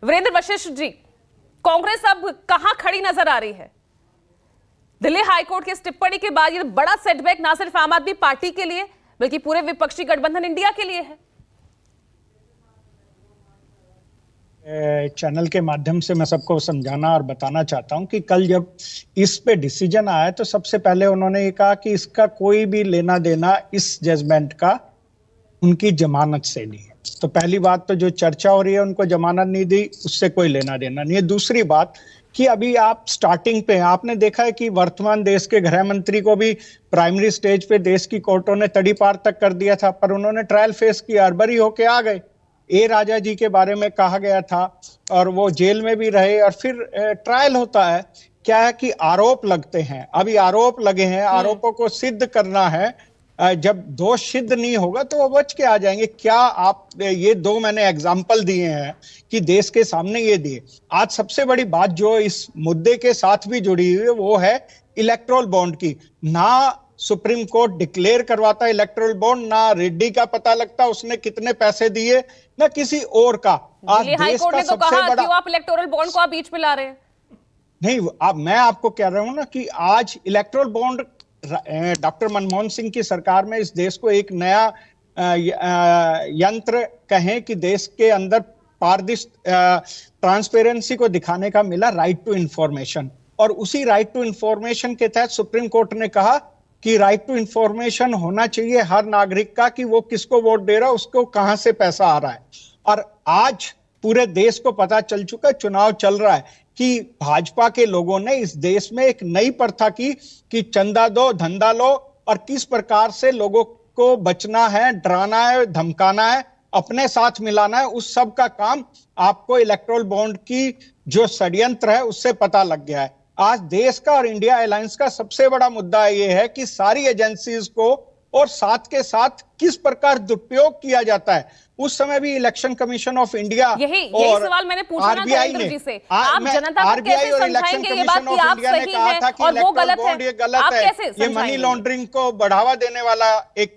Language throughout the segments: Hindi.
वीरेंद्र वशिष्ठ जी, कांग्रेस अब कहां खड़ी नजर आ रही है? दिल्ली हाईकोर्ट की इस टिप्पणी के बाद ये बड़ा सेटबैक ना सिर्फ आम आदमी पार्टी के लिए बल्कि पूरे विपक्षी गठबंधन इंडिया के लिए है। चैनल के माध्यम से मैं सबको समझाना और बताना चाहता हूं कि कल जब इस पे डिसीजन आया तो सबसे पहले उन्होंने ये कहा कि इसका कोई भी लेना देना इस जजमेंट का उनकी जमानत से नहीं है। तो पहली बात तो जो चर्चा हो रही है उनको जमानत नहीं दी, उससे कोई लेना देना नहीं है। दूसरी बात कि अभी आप स्टार्टिंग पे हैं, आपने देखा है कि वर्तमान देश के गृह मंत्री को भी प्राइमरी स्टेज पे देश की कोर्टों ने तड़ी पार तक कर दिया था, पर उन्होंने ट्रायल फेस किया और बरी होके आ गए। ए राजा जी के बारे में कहा गया था और वो जेल में भी रहे और फिर ट्रायल होता है। क्या है कि आरोप लगते हैं, अभी आरोप लगे हैं, आरोपों को सिद्ध करना है। जब दोष सिद्ध नहीं होगा तो वो बच के आ जाएंगे। क्या आप ये दो मैंने एग्जाम्पल दिए हैं कि देश के सामने ये दिए। आज सबसे बड़ी बात जो इस मुद्दे के साथ भी जुड़ी हुई है वो है इलेक्टोरल बॉन्ड की। ना सुप्रीम कोर्ट डिक्लेयर करवाता इलेक्टोरल बॉन्ड, ना रेड्डी का पता लगता उसने कितने पैसे दिए, ना किसी और का। आज देश का सबसे बड़ा, क्यों आप इलेक्टोरल बॉन्ड को आप बीच में ला रहे हैं? नहीं, मैं आपको कह रहा हूं ना कि आज electoral bond doctor Manmohan Singh की सरकार में इस देश को एक नया यंत्र कहें कि देश के अंदर ट्रांसपेरेंसी को दिखाने का मिला, राइट टू इंफॉर्मेशन। और उसी राइट टू इंफॉर्मेशन के तहत सुप्रीम कोर्ट ने कहा कि राइट टू इंफॉर्मेशन होना चाहिए हर नागरिक का कि वो किसको वोट दे रहा है, उसको कहां से पैसा आ रहा है। और आज पूरे देश को पता चल चुका है, चुनाव चल रहा है, कि भाजपा के लोगों ने इस देश में एक नई प्रथा की कि चंदा दो धंधा लो, और किस प्रकार से लोगों को बचना है, डराना है, धमकाना है, अपने साथ मिलाना है, उस सब का काम आपको इलेक्टोरल बॉन्ड की जो षड्यंत्र है उससे पता लग गया है। आज देश का और इंडिया अलायंस का सबसे बड़ा मुद्दा यह है कि सारी एजेंसीज को और साथ के साथ किस प्रकार दुरुपयोग किया जाता है। उस समय भी इलेक्शन कमीशन ऑफ इंडिया यही सवाल मैंने पूछा आरबीआई ने, जी से, आप जनता को कैसे समझाएंगे ये बात कि आप सही हैं और वो गलत है? ये गलत है, ये मनी लॉन्ड्रिंग को बढ़ावा देने वाला एक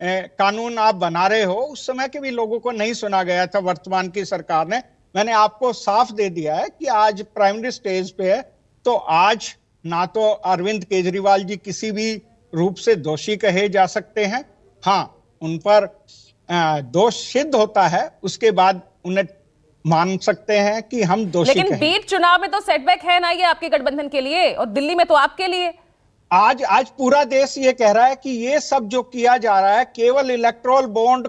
कानून आप बना रहे हो। उस समय के भी लोगों को नहीं सुना गया था वर्तमान की सरकार ने। मैंने आपको साफ दे दिया है कि आज प्राइमरी स्टेज पे है, तो आज ना तो अरविंद केजरीवाल जी किसी भी रूप से दोषी कहे जा सकते हैं। हाँ, उन पर दोष सिद्ध होता है, उसके बाद उन्हें मान सकते हैं कि हम दोषी कहें। लेकिन बीच चुनाव में तो सेटबैक है ना ये आपके गठबंधन के लिए, और दिल्ली में तो आपके लिए। आज पूरा देश ये कह रहा है कि ये सब जो किया जा रहा है केवल इलेक्टोरल बॉन्ड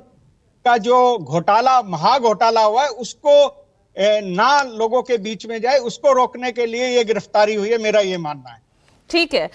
का जो घोटाला, महाघोटाला हुआ है, उसको ना लोगों के बीच में जाए, उसको रोकने के लिए ये गिरफ्तारी हुई है, मेरा ये मानना है। ठीक है।